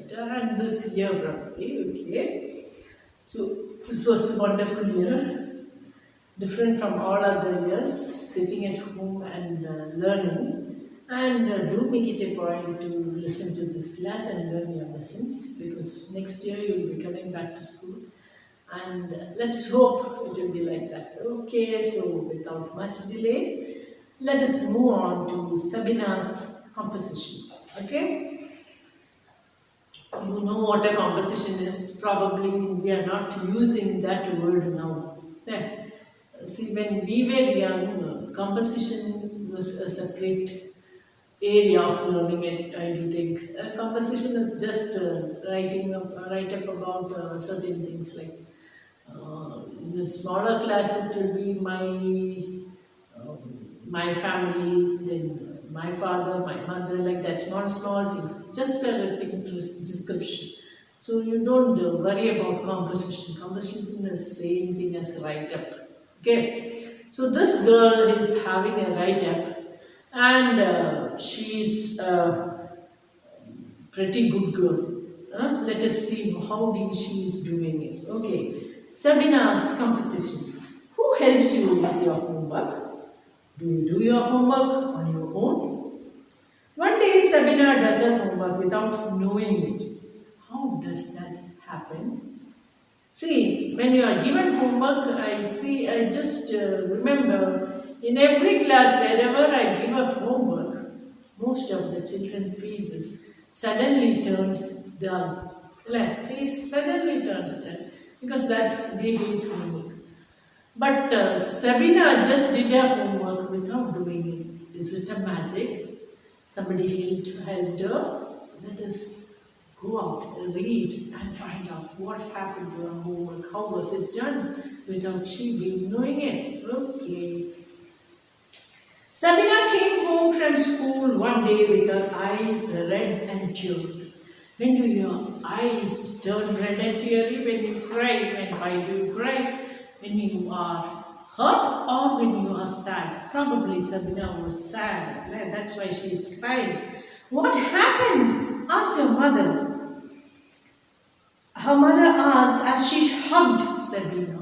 semester and this year probably. Okay. So this was a wonderful year, different from all other years, sitting at home and learning. And do make it a point to listen to this class and learn your lessons, because next year you will be coming back to school. And let's hope it will be like that. Okay, so without much delay, let us move on to Sabina's composition. Okay, you know what a composition is. Probably we are not using that word now. Yeah. See, when we were young, composition was a separate area of learning. I do think composition is just write up about certain things like. In the smaller class, it will be my family, then my father, my mother, like that, small things, just a written description. So you don't worry about composition. Composition is same thing as write up. Okay, so this girl is having a write up, and she's a pretty good girl. Let us see how she is doing it. Okay, Sabina's composition. Who helps you with your homework? Do you do your homework on your own? One day Sabina does her homework without knowing it. How does that happen? See, when you are given homework, I just remember in every class, wherever I give a homework, most of the children faces suddenly turns dull. Like face suddenly turns dull because that they hate homework. But Sabina just did her homework without doing it. Is it a magic? Somebody helped her. Let us go out and read and find out what happened to her homework. How was it done without she being knowing it? Okay. Sabina came home from school one day with her eyes red and teary. When do your eyes turn red and teary? When you cry. And why do you cry? When you are hurt or when you are sad? Probably Sabina was sad. That's why she is crying. What happened? Asked your mother. Her mother asked as she hugged Sabina.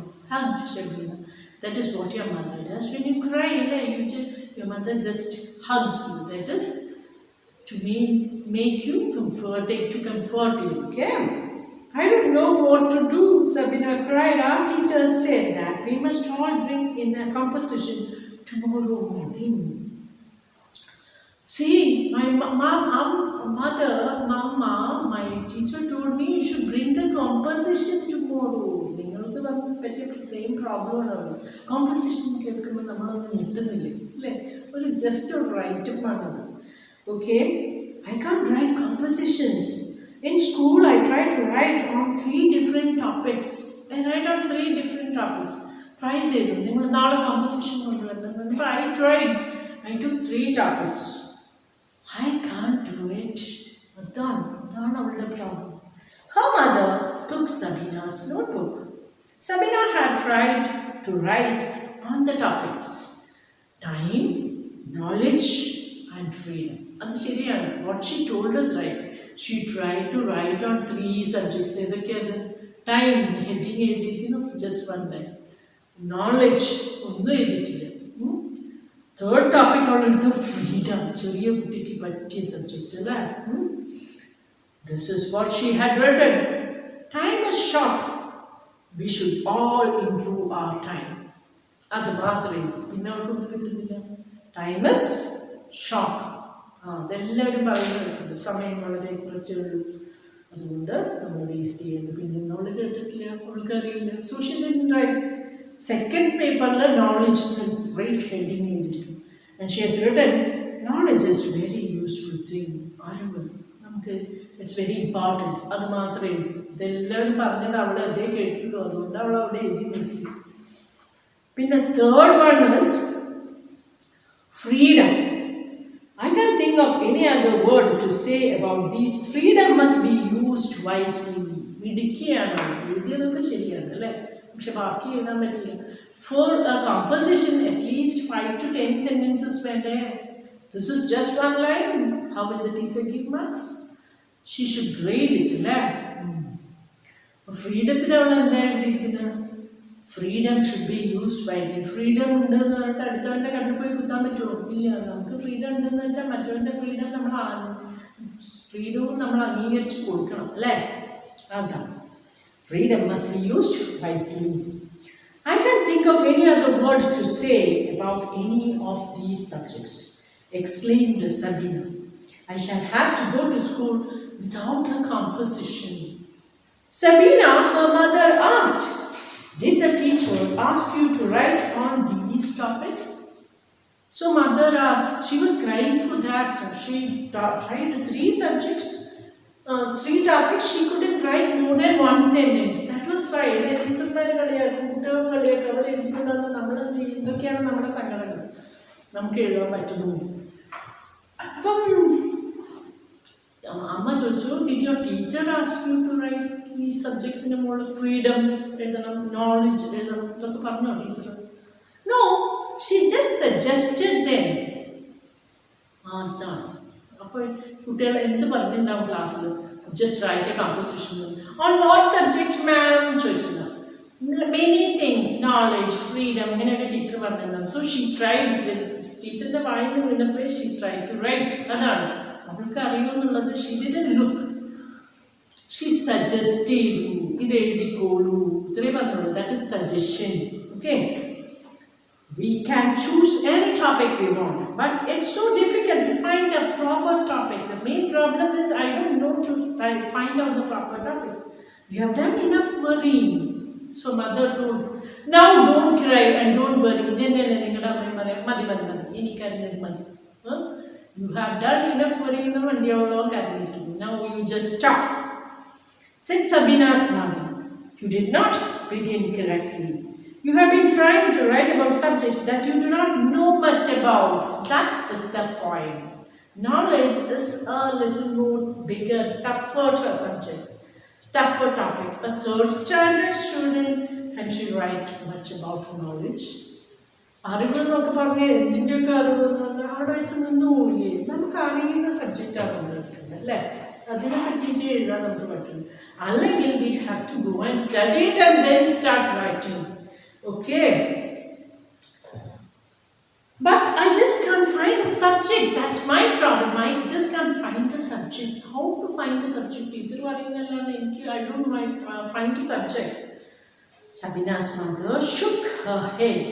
That is what your mother does when you cry. Your mother just hugs you. That is to make you comforting, to comfort you. Okay? I don't know what to do, Sabina cried. Our teacher said that we must all bring in a composition tomorrow morning. See, my my teacher told me you should bring the composition tomorrow. The same problem. Composition just to write up. Okay, I can't write compositions. In school, I tried to write on 3 different topics. I write on 3 different topics. Try composition. I tried. I took 3 topics. I can't do it. Done a problem. Her mother took Sabina's notebook. Sabina had tried to write on the topics: time, knowledge, and freedom. That's what she told us, right? She tried to write on 3 subjects. Time, heading, just one line. Knowledge, third topic on the freedom. Subject. This is what she had written. Time is short. We should all improve our time. Time is short. അതെല്ലാവരും പറയുന്നുണ്ട് സമയം വളരെ കുറച്ചേ ഉള്ളൂ, അതുകൊണ്ട് നമ്മൾ waste ചെയ്യുന്നു. പിന്നെ നമ്മൾ കേട്ടിട്ടില്ല, അവൾക്കറിയില്ല. So she didn't write. Second പേപ്പറിൽ നോളജ് ഗ്രേറ്റ് ഹെഡിങ് ചെയ്തിരിക്കും. And she has written knowledge is very useful thing. അറിവ് നമുക്ക് ഇറ്റ്സ് വെരി ഇമ്പോർട്ടൻറ്റ്. അത് മാത്രമേ എഴുതി. ഇതെല്ലാവരും പറഞ്ഞത് അവൾ അതേ കേട്ടിട്ടുള്ളൂ, അതുകൊണ്ട് അവൾ അവിടെ എഴുതി നിർത്തി. പിന്നെ third one is freedom. I can't think of any other word to say about these. Freedom must be used wisely. മിടുക്കിയാണ് എഴുതിയതൊക്കെ ശരിയാണ് അല്ലേ, പക്ഷെ ബാക്കി എഴുതാൻ പറ്റില്ല. For a composition at least 5 to 10 sentences വേണ്ടേ. This is just one line. How will the teacher give marks? She should grade it, അല്ലേ? ഫ്രീഡത്തിൽ അവൾ എന്താ എഴുതിയിരിക്കുന്നത്? Freedom should be used widely. Freedom ഉണ്ട് എന്ന് പറഞ്ഞിട്ട് അടുത്തവൻ്റെ കണ്ണിൽ പോയി കുത്താൻ പറ്റുമോ? ഇല്ല. നമുക്ക് ഫ്രീഡം ഉണ്ടെന്ന് വെച്ചാൽ മറ്റവൻ്റെ ഫ്രീഡം ഫ്രീഡവും നമ്മൾ അംഗീകരിച്ച് കൊടുക്കണം, അല്ലേ? അതാണ്. Freedom must be used wisely. I can't think of any other word to say about any of these subjects, exclaimed Sabina. I shall have to go to school without a composition. Sabina, her mother asked, did the teacher ask you to write on these topics? So mother asked, she was crying for that. She tried 3 subjects, 3 topics. She couldn't write more than 1 sentence. That was why ടീച്ചർമാർ കളിയാക്കും, കുട്ടികൾ കളിയാക്കും, അവർ എഴുതിക്കൊണ്ടാകുന്ന നമ്മളെന്ത് ചെയ്യും? ഇതൊക്കെയാണ് നമ്മുടെ സങ്കടങ്ങൾ. നമുക്ക് എഴുതാൻ പറ്റുന്നു. അപ്പം അമ്മ ചോദിച്ചു, did your teacher ask you to write ഈ സബ്ജക്ട്സിൻ്റെ മുകളിൽ ഫ്രീഡം എഴുതണം, നോളജ് എഴുതണം ഇതൊക്കെ പറഞ്ഞോ teacher? No, she just suggested then. അതാണ്. അപ്പോൾ കുട്ടികൾ എന്ത് പറഞ്ഞിട്ടുണ്ടാവും ക്ലാസ്സിൽ? Just write a composition. On what subject ma'am ചോദിച്ചിട്ടുണ്ടാവും. മെനി തിങ്സ്, നോളജ്, ഫ്രീഡം ഇങ്ങനെയൊക്കെ ടീച്ചർ പറഞ്ഞിട്ടുണ്ടാവും. സോ ഷീ ട്രൈഡ് വിത്ത് ടീച്ചറിൻ്റെ വായിൽ നിന്ന് വീണപ്പോൾ ഷീ ട്രൈഡ് ടു റൈറ്റ്. അതാണ് അവൾക്ക് അറിയുമെന്നുള്ളത്. She didn't look, she suggest ചെയ്തു, ഇത് എഴുതിക്കോളൂ, ഇത്രേ പറഞ്ഞോളൂ. That is suggestion. Okay, we can choose any topic we want, but it's so difficult to find a proper topic. The main problem is I don't know to find out the proper topic. You have done enough worrying. So mother told, now don't cry and don't worry. You have done enough worrying, now you just stop. Said Sabina's mother, you did not begin correctly. You have been trying to write about subjects that you do not know much about. That is the point. Knowledge is a little more bigger, tougher subject, tougher topic. A 3rd standard student, can she write much about knowledge? അറിവ് എന്നൊക്കെ പറഞ്ഞാൽ എന്തിൻ്റെയൊക്കെ അറിവ് എന്ന് പറഞ്ഞാൽ അവിടെ വെച്ച് നിന്ന് പോവില്ലേ? നമുക്ക് അറിയുന്ന സബ്ജക്റ്റാണ് കിട്ടുന്നത്, അല്ലേ? അതിനെ പറ്റിയിട്ട് എഴുതാൻ നമുക്ക് പറ്റും. അല്ലെങ്കിൽ we have to go and study it and then start writing. Okay, but I just can't find a subject. That's my problem. I just can't find a subject. How to find a subject? Teacher I don't find a subject. Sabina's mother shook her head.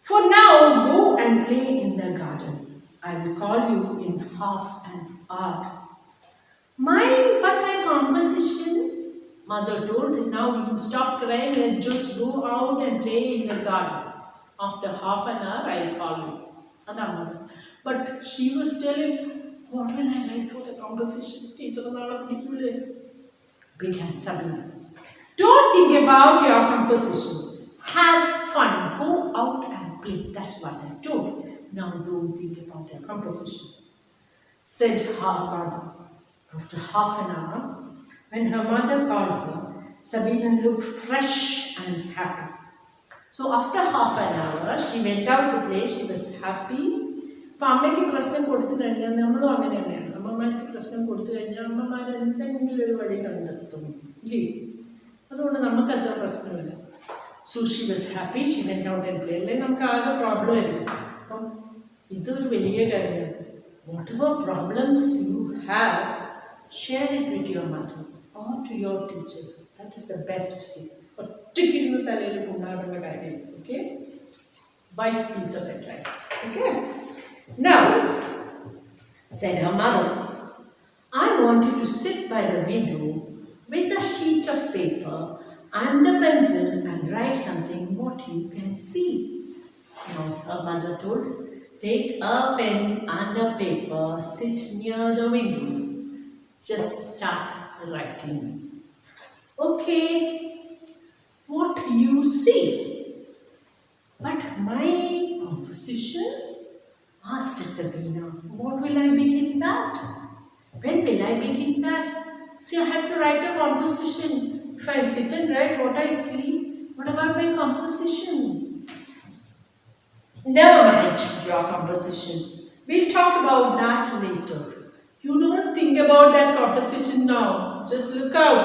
For now, go and play in the garden. I will call you in half an hour. But my composition, mother told. Now you stop crying and just go out and play in the garden. After half an hour, I'll call you. But she was telling, what will I write for the composition? Began Sabina. Don't think about your composition. Have fun. Go out and play. That's what I told. Now don't think about your composition, said her mother. After half an hour, when her mother called her, Sabina looked fresh and happy. So after half an hour, she went out to play. She was happy. അപ്പോൾ അമ്മയ്ക്ക് പ്രശ്നം കൊടുത്തു കഴിഞ്ഞാൽ നമ്മളും അങ്ങനെ തന്നെയാണ്. അമ്മമാർക്ക് പ്രശ്നം കൊടുത്തു കഴിഞ്ഞാൽ അമ്മമാർ എന്തെങ്കിലും ഒരു വഴി കണ്ടെത്തും, ഇല്ലേ? അതുകൊണ്ട് നമുക്ക് അത്ര പ്രശ്നമില്ല. So she was happy. She went out and played. അല്ലെങ്കിൽ നമുക്ക് ആകെ പ്രോബ്ലം ആയിരുന്നു. അപ്പം ഇതൊരു വലിയ കാര്യമാണ്. Whatever problems you have, share it with your mother or to your teacher. That is the best thing. ഒറ്റയ്ക്കിരുന്ന് തലയിൽ കൊണ്ടാടേണ്ട കാര്യം. Okay? Wise piece of advice. Okay? Now, said her mother, I want you to sit by the window with a sheet of paper and a pencil and write something what you can see. Now, her mother told, take a pen and a paper, sit near the window. Just start writing. Okay, what you see? But my composition? Asked Sabina. What will I begin that? When will I begin that? See, I have to write a composition. If I sit and write what I see, what about my composition? Never mind your composition. We'll talk about that later. You don't think about that composition now. Just look out.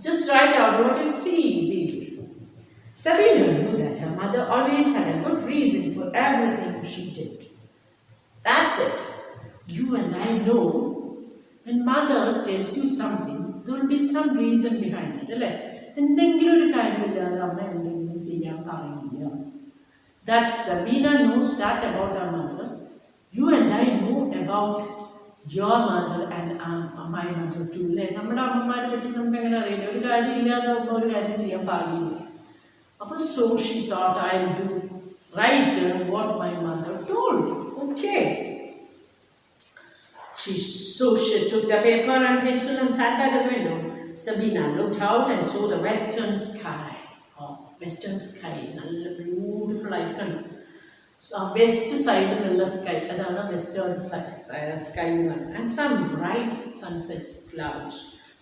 Just write out what you see there. Sabina knew that her mother always had a good reason for everything she did. That's it. You and I know when mother tells you something, there will be some reason behind it. അല്ലേ എന്തെങ്കിലും ഒരു കാര്യമില്ലാതെ അമ്മ എന്തെങ്കിലും ചെയ്യാൻ പറയില്ല. That Sabina knows that about her mother. You and I know about your mother and my mother too. അല്ലേ നമ്മുടെ അമ്മമാരെ പറ്റി നമുക്ക് എങ്ങനെ അറിയില്ല, ഒരു കാര്യം ഇല്ലാതെ അമ്മ ഒരു കാര്യം ചെയ്യാൻ പറയില്ല. അപ്പോൾ so she thought I'll do right what my mother told. Okay. She took the paper and pencil and sat by the window. Sabina looked out and saw the western sky. Oh, western sky. Nalla beautiful icon. West side nalla sky. Adana western sky. And some bright sunset clouds.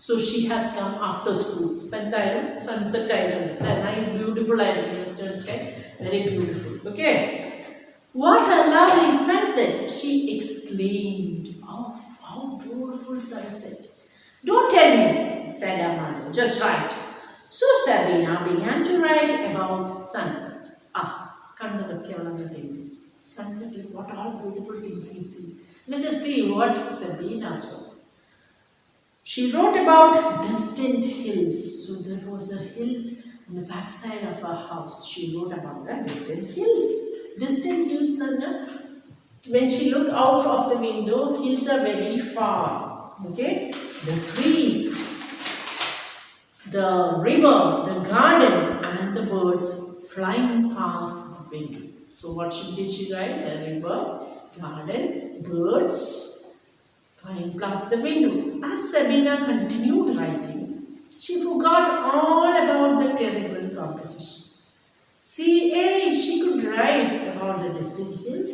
So she has come after school. Pentayam sunset item. Nice beautiful item. Western sky. Very beautiful. Okay. What a lovely sunset, she exclaimed. Oh, how beautiful sunset. Don't tell me, said her mother, just write. So Sabina began to write about sunset. Sunset, what all beautiful things we see. Let us see what Sabina saw. She wrote about distant hills. So there was a hill on the backside of her house. She wrote about the distant hills. Distant hills, when she looked out of the window, hills are very far. Okay, the trees, the river, the garden, and the birds flying past the window. So what did she write? The river, garden, birds flying past the window. As Sabina continued writing, she forgot all about the terrible composition. See, she could write about the distant hills.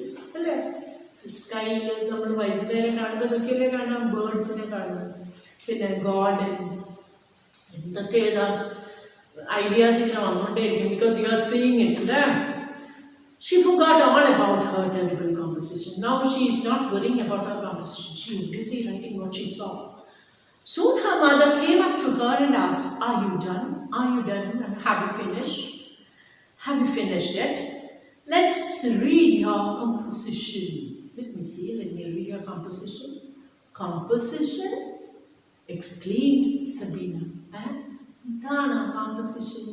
Sky, നമ്മൾ വൈകുന്നേരം കാണുമ്പോൾ ഇതൊക്കെയല്ലേ കാണാം, ബേർഡ്സിനെ കാണാം, പിന്നെ garden, എന്തൊക്കെ എഴുതാം, ideas ഇങ്ങനെ വന്നുകൊണ്ടേയിരിക്കും, because you are seeing it. She forgot all about her terrible composition. Now she is not worrying about her composition. She is busy writing what she saw. Soon her mother came up to her and asked, "Are you done? Are you done? Have you finished? Have you finished it? Let's read your composition." Let me see. Let me read your composition. Composition? Exclaimed Sabina. Itana composition.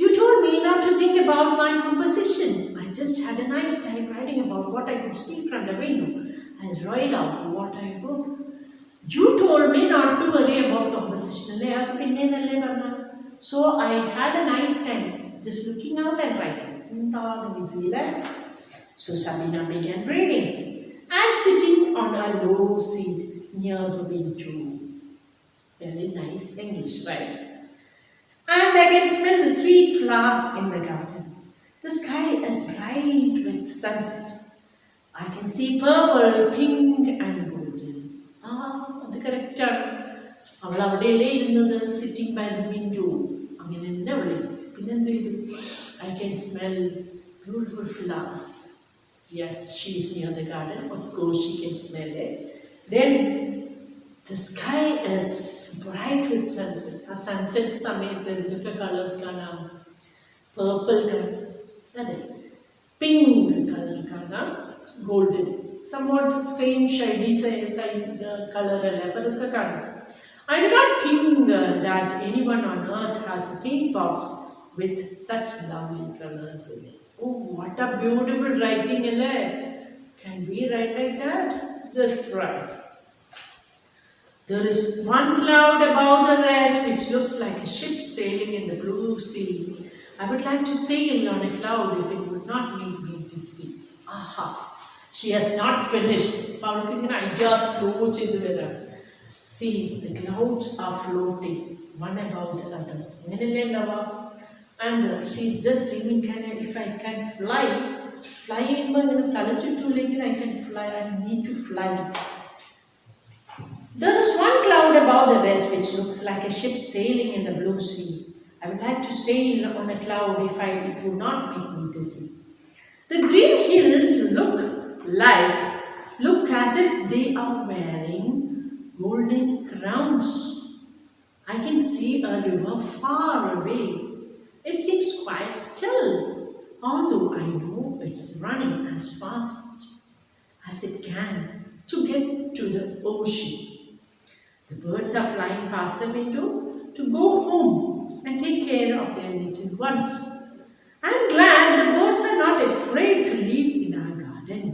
You told me not to think about my composition. I just had a nice time writing about what I could see from the window. I'll write out what I wrote. You told me not to worry about composition. So I had a nice time just looking out and writing. So Sabina began reading and sitting on a low seat near the window. Very nice English, right? And I can smell the sweet flowers in the garden. The sky is bright with sunset. I can see purple, pink and golden. That's correct. Sitting by the window. I can smell beautiful flowers. Yes, she is near the garden. Of course, she can smell it. Then the sky is bright with sunset. A sunset samayathu different colors കാണാം. Purple color, pink color കാണാം, golden, somewhat same shady color അല്ലേ, അപ്പോൾ ഇതൊക്കെ കാണാം. I do not think that anyone on earth has a pink box with such lovely colors in it. Oh, what a beautiful writing, alle. Can we write like that? Just write. There is one cloud above the rest which looks like a ship sailing in the blue sea. I would like to sail on a cloud if it would not make me dizzy. Aha! She has not finished. I just floats into the air. See, the clouds are floating one above the other. And she's just thinking, if I can fly in I can fly, I need to fly. There is one cloud above the rest which looks like a ship sailing in the blue sea. I would like to sail on a cloud if it would not make me dizzy. The green hills look as if they are wearing golden crowns. I can see a river far away. It seems quite still, although I know it's running as fast as it can to get to the ocean. The birds are flying past the window to go home and take care of their little ones. I'm glad the birds are not afraid to live in our garden.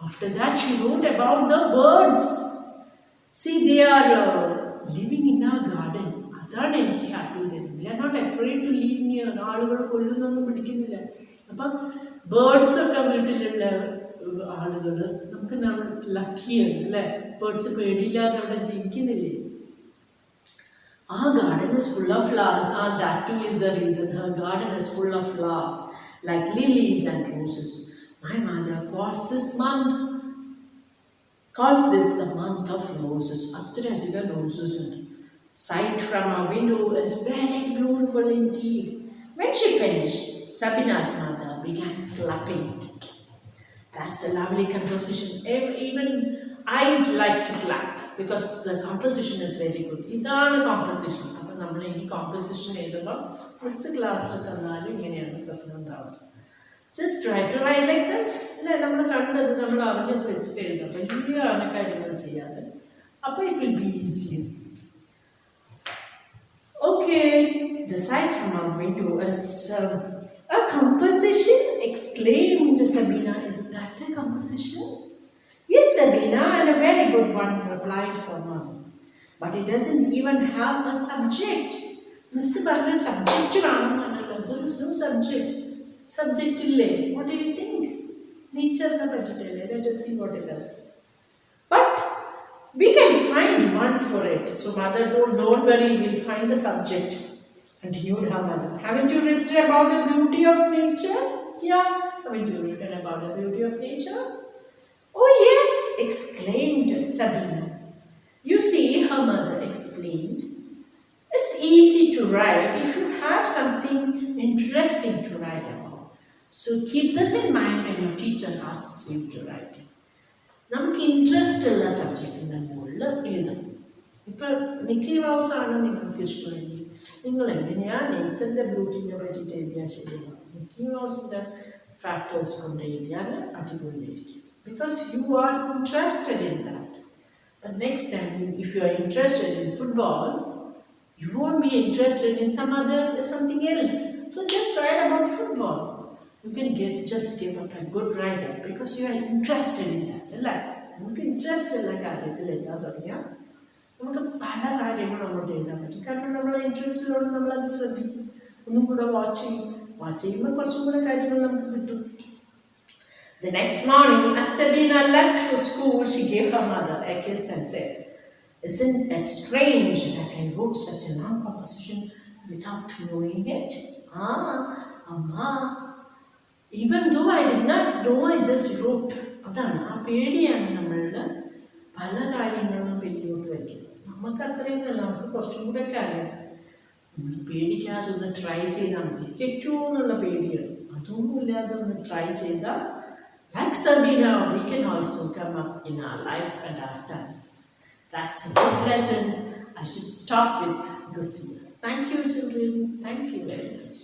After that, she wrote about the birds. See, they are living in our garden. അതാണ് എനിക്ക് happy തരുന്നത്. They are not afraid to live near. ആളുകൾ കൊല്ലുന്നൊന്നും പിടിക്കുന്നില്ല. അപ്പം ബേർഡ്സൊക്കെ വീട്ടിലുള്ള ആളുകൾ നമുക്ക് ലക്കിയാണ് അല്ലേ? ബേർഡ്സ് പേടിയില്ലാതെ അവിടെ ജീവിക്കുന്നില്ലേ? Our garden is full of flowers, and that too is the reason her garden is full of flowers, like lilies and roses. My mother calls this the month of roses. അത്രയധികം roses ഉണ്ട്. Sight from our window is very beautiful indeed. When she finished, Sabina's mother began clapping. That's a lovely composition. Even I like to clap because the composition is very good. ഇതാണ് composition. അപ്പോൾ നമ്മൾ ഈ composition എഴുതുമ്പോൾ first ക്ലാസ്സിൽ തന്നാലും ഇങ്ങനെയാണ് പ്രശ്നം ഉണ്ടാവുക. Just try to write like this. അല്ലേ, നമ്മൾ കണ്ടത് നമ്മൾ അറിഞ്ഞത് വെച്ചിട്ട് എഴുതാം. വലിയ കാര്യങ്ങൾ ചെയ്യാതെ. അപ്പോൾ it will be easier. Okay, the sight from our window is a composition, exclaimed Sabina. Is that a composition? Yes, Sabina, and a very good one, replied her mother. But it doesn't even have a subject. Miss Barna subject, there is no subject. Subject ille. What do you think? Nature na pattitelle. Let us see what it is. But we can find one for it. So mother told, don't worry, we'll find the subject. Continued her mother. Haven't you written about the beauty of nature? Yeah, haven't you written about the beauty of nature? Oh yes, exclaimed Sabina. You see, her mother explained, it's easy to write if you have something interesting to write about. So keep this in mind when your teacher asks you to write. നമുക്ക് interest ഉള്ള സബ്ജക്റ്റിൻ്റെ മുകളിൽ എഴുതാം. ഇപ്പം Mickey mouse ആണ് നിങ്ങൾക്ക് ഇഷ്ടമെങ്കിൽ നിങ്ങൾ എങ്ങനെയാണ് നേച്ചറിൻ്റെ ബ്യൂട്ടിനെ പറ്റിയിട്ട് എഴുതിയാൽ ശരിയാണ്. മിക്കി മൗസിൻ്റെ ഫാക്ടേഴ്സ് കൊണ്ട് എഴുതിയാൽ അടിപൊളിയായിരിക്കും. Because you are interested in that. But next time if you are interested in football, you won't be interested in something else. So just write about football. You can just give up a good writer because you are interested in that. നമുക്ക് interest ഉള്ള കാര്യത്തിൽ എഴുതാൻ തുടങ്ങിയാൽ നമുക്ക് പല കാര്യങ്ങളും അങ്ങോട്ട് എഴുതാൻ പറ്റും. കാരണം നമ്മളെ ഇൻട്രസ്റ്റിലോട് നമ്മളത് ശ്രദ്ധിക്കും, ഒന്നും കൂടെ വാച്ച് ചെയ്യുമ്പോൾ കുറച്ചും കൂടെ കാര്യങ്ങൾ നമുക്ക് കിട്ടും. The next morning, as Sabina left for school, she gave her mother a kiss and said, "Isn't it strange that I wrote such a long composition without knowing it? Amma, even though I did not know, I just wrote." അതാണ് ആ പേടിയാണ് നമ്മളുടെ പല കാര്യങ്ങളും പിന്നോട്ട് വയ്ക്കുന്നത്. നമുക്ക് അത്രയൊന്നുമല്ല, നമുക്ക് കുറച്ചും കൂടെ ഒക്കെ അറിയാം. നമ്മൾ പേടിക്കാതെ ഒന്ന് ട്രൈ ചെയ്താൽ മതി. തെറ്റുമോ എന്നുള്ള പേടിയാണ്, അതൊന്നും ഇല്ലാതെ ഒന്ന് ട്രൈ ചെയ്താൽ like Sabina, we can also come up in our life and our studies. That's a good lesson. I should stop with this year. Thank you, children. Thank you very much.